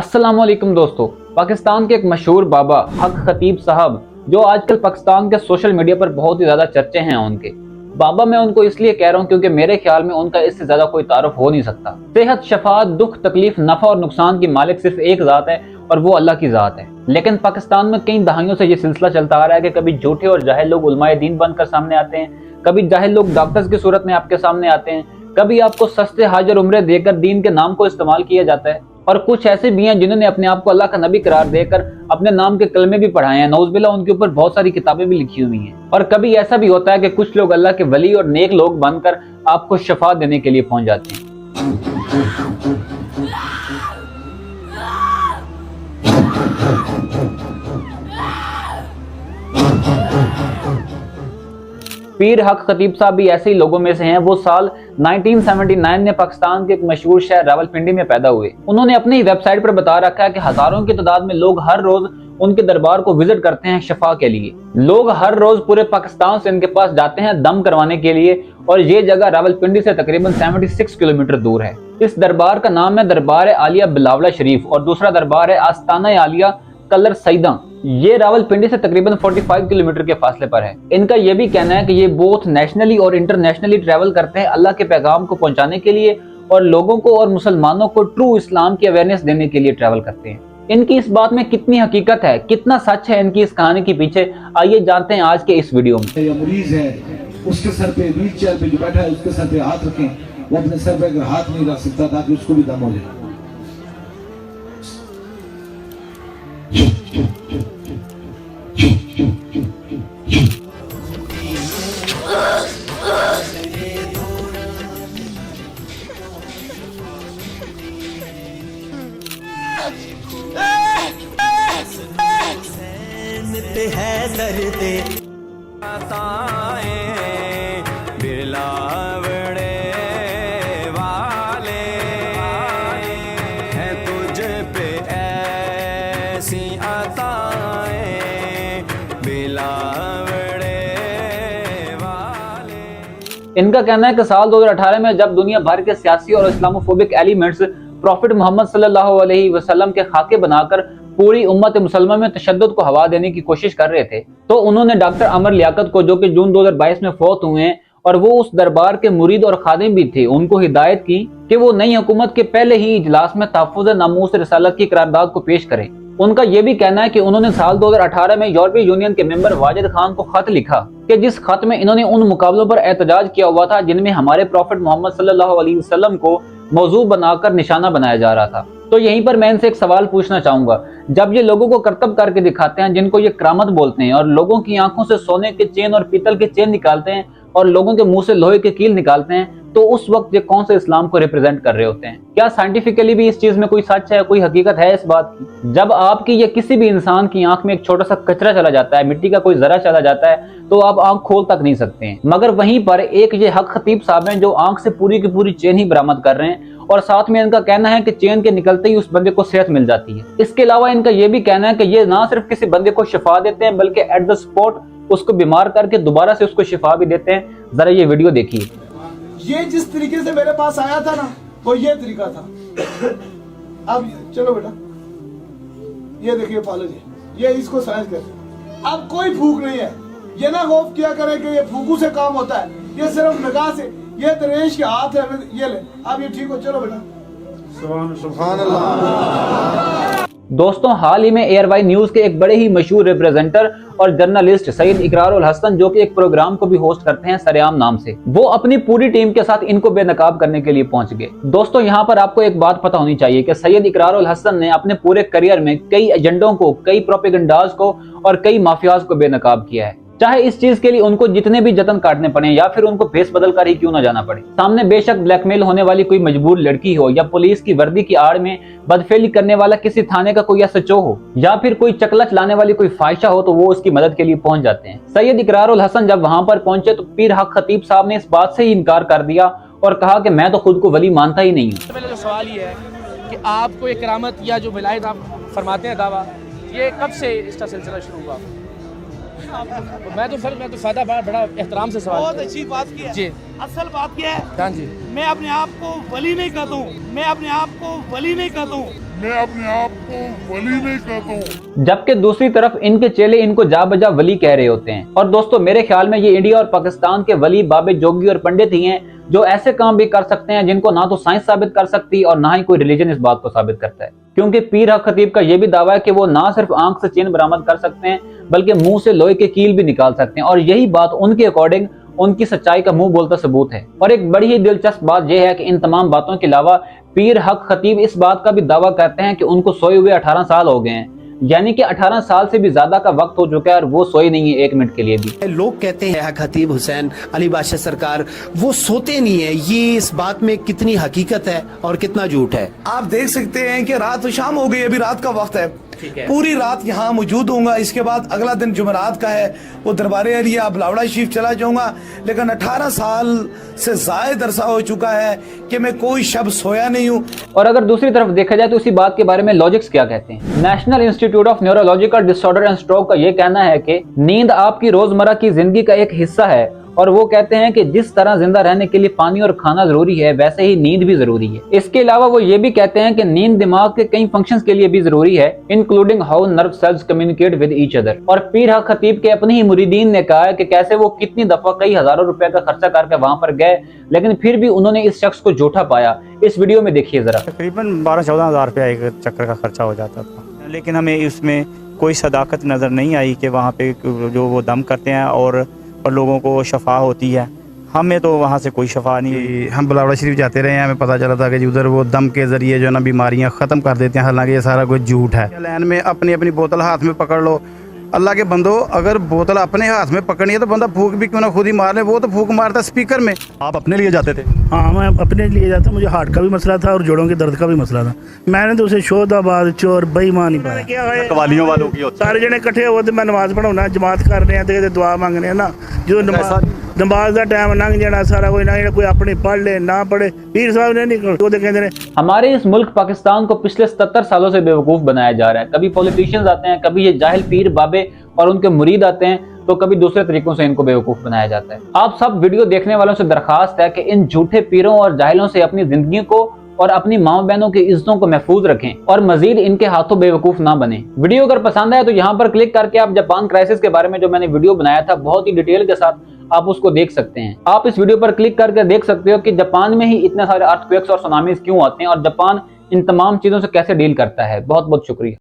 अस्सलाम वालेकुम दोस्तों। पाकिस्तान के एक मशहूर बाबा हक खतीब साहब जो आजकल पाकिस्तान के सोशल मीडिया पर बहुत ही ज्यादा चर्चे हैं उनके। बाबा मैं उनको इसलिए कह रहा हूँ क्योंकि मेरे ख्याल में उनका इससे ज्यादा कोई तारुफ हो नहीं सकता। सेहत, शफात, दुख, तकलीफ, नफा और नुकसान की मालिक सिर्फ एक जात है और वो अल्लाह की जात है। लेकिन पाकिस्तान में कई दहाइयों से ये सिलसिला चलता आ रहा है कि कभी झूठे और जाहिल लोग उलमाए दीन बनकर सामने आते हैं, कभी जाहिल लोग डॉक्टर्स की सूरत में आपके सामने आते हैं, कभी आपको सस्ते हाजिर उम्रे देकर दीन के नाम को इस्तेमाल किया जाता है, और कुछ ऐसे भी हैं जिन्होंने अपने आप को अल्लाह का नबी करार देकर अपने नाम के कलमे भी पढ़ाए हैं। नौज़बिल्लाह, उनके ऊपर बहुत सारी किताबें भी लिखी हुई हैं। और कभी ऐसा भी होता है कि कुछ लोग अल्लाह के वली और नेक लोग बनकर आपको शफा देने के लिए पहुंच जाते हैं। पीर हक खतीब साहब भी ऐसे ही लोगों में से हैं। वो साल 1979 में पाकिस्तान के एक मशहूर शहर रावलपिंडी में पैदा हुए। उन्होंने अपनी वेबसाइट पर बता रखा है कि हजारों की तादाद में लोग हर रोज उनके दरबार को विजिट करते हैं शफा के लिए। लोग हर रोज पूरे पाकिस्तान से इनके पास जाते हैं दम करवाने के लिए, और ये जगह रावलपिंडी से तकरीबन 76 किलोमीटर दूर है। इस दरबार का नाम है दरबार आलिया बिलावला शरीफ और दूसरा दरबार है आस्ताना आलिया कलर सईदा। ये रावलपिंडी से तकरीबन 45 किलोमीटर के फासले पर है। इनका यह भी कहना है कि ये बोथ नेशनली और इंटरनेशनली ट्रैवल करते हैं अल्लाह के पैगाम को पहुंचाने के लिए और लोगों को और मुसलमानों को ट्रू इस्लाम की अवेयरनेस देने के लिए ट्रैवल करते हैं। इनकी इस बात में कितनी हकीकत है, कितना सच है इनकी इस कहानी के पीछे, आइए जानते हैं आज के इस वीडियो में। मरीज है, उसके सर पे व्हील चेयर पे जो बैठा है उसके सर पे हाथ रखें। वो अपने सर पे अगर हाथ नहीं रख सकता ताकि उसको भी दम हो जाए। है दर्दे बिलावड़े वाले हैं तुझ पे ऐसी अताएं बिलावड़े वाले। इनका कहना है कि साल 2018 में जब दुनिया भर के सियासी और इस्लामोफोबिक एलिमेंट्स प्रॉफिट मोहम्मद सल्लल्लाहु अलैहि वसल्लम के खाके बनाकर पूरी उम्मत मुसलमा में तशद्दुद को हवा देने की कोशिश कर रहे थे, तो उन्होंने डॉक्टर अमर लियाकत को, जो कि जून 2022 में फौत हुए हैं और वो उस दरबार के मुरीद और खादिम भी थे, उनको हिदायत की कि वो नई हुकूमत के पहले ही इजलास में तहफ़्फ़ुज़ नामूस रिसालत की करारदाद को पेश करें। उनका यह भी कहना है कि उन्होंने साल 2018 में यूरोपीय यूनियन के मेंबर वाजिद खान को खत लिखा कि जिस खत में इन्होंने उन मुकाबलों पर एहतजाज किया हुआ था जिनमें हमारे प्रॉफिट मोहम्मद सल्लल्लाहु अलैहि वसल्लम को मौजू बनाकर निशाना बनाया जा रहा था। तो यहीं पर मैं इनसे एक सवाल पूछना चाहूंगा, जब ये लोगों को करतब करके दिखाते हैं जिनको ये करामत बोलते हैं, और लोगों की आंखों से सोने के चेन और पीतल के चेन निकालते हैं और लोगों के मुंह से लोहे के कील निकालते हैं, तो उस वक्त ये कौन से इस्लाम को रिप्रेजेंट कर रहे होते हैं? क्या साइंटिफिकली भी इस चीज में कोई सच है, कोई हकीकत है इस बात की? जब आपकी या किसी भी इंसान की आंख में एक छोटा सा कचरा चला जाता है, मिट्टी का कोई जरा चला जाता है, तो आप आंख खोल तक नहीं सकते हैं। मगर वहीं पर एक ये हक खतीब साहब हैं जो आंख से पूरी की पूरी चेन ही बरामद कर रहे हैं, और साथ में इनका कहना है कि चेन के निकलते ही उस बंदे को सेहत मिल जाती है। इसके अलावा इनका यह भी कहना है कि ये ना सिर्फ किसी बंदे को शिफा देते हैं बल्कि एट द स्पॉट उसको बीमार करके दोबारा से उसको शिफा भी देते हैं। जरा ये वीडियो देखिए। ये जिस तरीके से मेरे पास आया था ना, वो ये तरीका था। अब चलो बेटा, ये देखिए पालो जी, ये इसको साइज कर। अब कोई भूख नहीं है, ये ना खौफ किया करे कि ये फूकू से काम होता है, ये सिर्फ निगाह से। ये दरवेश के हाथ है, ये ले, अब ये ठीक हो, चलो बेटा। सुभान अल्लाह। दोस्तों, हाल ही में एयरवाई न्यूज के एक बड़े ही मशहूर रिप्रेजेंटर और जर्नलिस्ट सैयद इकरार उल हसन, जो कि एक प्रोग्राम को भी होस्ट करते हैं सरेआम नाम से, वो अपनी पूरी टीम के साथ इनको बेनकाब करने के लिए पहुंच गए। दोस्तों, यहाँ पर आपको एक बात पता होनी चाहिए कि सैयद इकरार उल हसन ने अपने पूरे करियर में कई एजेंडों को, कई प्रोपेगेंडाज को और कई माफियाज को बेनकाब किया है। चाहे इस चीज के लिए उनको जितने भी जतन काटने पड़े या फिर उनको भेस बदल कर ही क्यों ना जाना पड़े। सामने बेशक ब्लैकमेल होने वाली कोई मजबूर लड़की हो, या पुलिस की वर्दी की आड़ में बदफेली करने वाला किसी थाने का कोई एसएचओ हो, या फिर कोई चकला चलाने वाली कोई फाहिशा हो, तो वो उसकी मदद के लिए पहुंच जाते हैं। सैयद इकरार उल हसन जब वहां पर पहुंचे तो पीर हक खतीब साहब ने इस बात से ही इनकार कर दिया और कहा कि मैं तो खुद को वली मानता ही नहीं हूँ। पहले तो सवाल ये है कि आपको ये करामत या जो विलायत आप फरमाते हैं दावा, ये कब से इसका सिलसिला शुरू हुआ? मैं तो फायदा बड़ा एहतराम से सवाल। बहुत अच्छी बात की है जी। असल बात क्या है? हाँ जी, मैं अपने आप को वली नहीं कहता हूँ, मैं अपने आप को वली नहीं कहता हूँ, मैं अपने आप को वली नहीं कहता हूँ। जबकि दूसरी तरफ इनके चेले इनको जा बजा वली कह रहे होते हैं। और दोस्तों मेरे ख्याल में ये इंडिया और पाकिस्तान के वली, बाबे, जोगी और पंडित ही हैं जो ऐसे काम भी कर सकते हैं जिनको ना तो साइंस साबित कर सकती और ना ही कोई रिलीजन इस बात को साबित करता है। क्योंकि पीर हक खतीब का यह भी दावा है कि वो ना सिर्फ आंख से चेन बरामद कर सकते हैं बल्कि मुंह से लोहे के कील भी निकाल सकते हैं, और यही बात उनके अकॉर्डिंग उनकी सच्चाई का मुंह बोलता सबूत है। और एक बड़ी ही दिलचस्प बात यह है कि इन तमाम बातों के अलावा पीर हक खतीब इस बात का भी दावा करते हैं कि उनको सोए हुए 18 साल हो गए हैं, यानी कि 18 साल से भी ज्यादा का वक्त हो चुका है और वो सोए नहीं है 1 मिनट के लिए भी। लोग कहते हैं खतीब हुसैन अली बादशाह सरकार वो सोते नहीं है, ये इस बात में कितनी हकीकत है और कितना झूठ है? आप देख सकते हैं कि रात तो शाम हो गई, अभी रात का वक्त है, पूरी रात यहाँ मौजूद होऊंगा। इसके बाद अगला दिन जुमेरात का है, वो दरबार अलिया बिलावड़ा शरीफ चला जाऊंगा। लेकिन 18 साल से जायद अरसा हो चुका है कि मैं कोई शब सोया नहीं हूँ। और अगर दूसरी तरफ देखा जाए तो इसी बात के बारे में लॉजिक्स क्या कहते हैं। National institute of neurological disorder and stroke का यह कहना है कि नींद आपकी रोजमर्रा की जिंदगी का एक हिस्सा है, और वो कहते हैं कि जिस तरह जिंदा रहने के लिए पानी और खाना जरूरी है वैसे ही नींद भी जरूरी है। इसके अलावा वो ये भी कहते हैं कि नींद दिमाग के कई फंक्शंस के लिए भी जरूरी है, including how nerve cells communicate with each other. और पीर हक खतीब के अपने ही मुरीदीन ने कहा है कि कैसे वो कितनी दफा कई हजारों रुपए का खर्चा करके वहां पर गए, लेकिन फिर भी उन्होंने इस शख्स को झूठा पाया। इस वीडियो में देखिए जरा। तकरीबन 12-14 हज़ार रुपया एक चक्कर का खर्चा हो जाता था, लेकिन हमें इसमें कोई सदाकत नज़र नहीं आई कि वहाँ पे जो वो दम करते हैं और लोगों को शफा होती है। हमें तो वहाँ से कोई शफा नहीं। हम बिलावड़ा शरीफ जाते रहे हैं, हमें पता चला था कि उधर वो दम के ज़रिए जो है ना बीमारियाँ ख़त्म कर देते हैं, हालांकि ये सारा कुछ झूठ है। लाइन में अपनी अपनी बोतल हाथ में पकड़ लो। अल्लाह के बंदो, अगर बोतल अपने हाथ में पकड़नी है तो बंदा फूक भी क्यों ना खुद ही मार ले, वो तो फूक मारता स्पीकर में। आप अपने लिए जाते थे? हाँ, मैं अपने लिए जाता। मुझे हार्ट का भी मसला था और जोड़ों के दर्द का भी मसला था। मैंने तो उसे शोधाबाद चोर बेईमान ही पाया। कवालियों वालों की सारे जने इकट्ठे होते, मैं नमाज पढ़ाना, जमात कर रहे हैं, दुआ मांगने ना, जो नमाज का टाइम लंघ जाना सारा, कोई अपनी पढ़ ले ना पढ़े, पीर साहब ने नहीं कहते। हमारे इस मुल्क पाकिस्तान को पिछले 77 सालों से बेवकूफ बनाया जा रहा है। कभी पॉलिटिशियंस आते हैं, कभी ये जाहिल पीर बाबे और उनके मुरीद आते हैं, तो कभी दूसरे तरीकों से इनको बेवकूफ बनाया जाता है। आप सब वीडियो देखने वालों से दरखास्त है कि इन झूठे पीरों और जाहिलों से अपनी जिंदगी को और अपनी माँ बहनों की इज्जतों को महफूज रखें और मजीद इनके हाथों बेवकूफ ना बने। वीडियो अगर पसंद आए तो यहाँ पर क्लिक करके आप जापान क्राइसिस के बारे में जो मैंने वीडियो बनाया था बहुत ही डिटेल के साथ आप उसको देख सकते हैं। आप इस वीडियो पर क्लिक करके देख सकते हो कि जापान में ही इतने सारे अर्थक्वेक्स और सुनामीज क्यों आते हैं और जापान इन तमाम चीजों से कैसे डील करता है। बहुत बहुत शुक्रिया।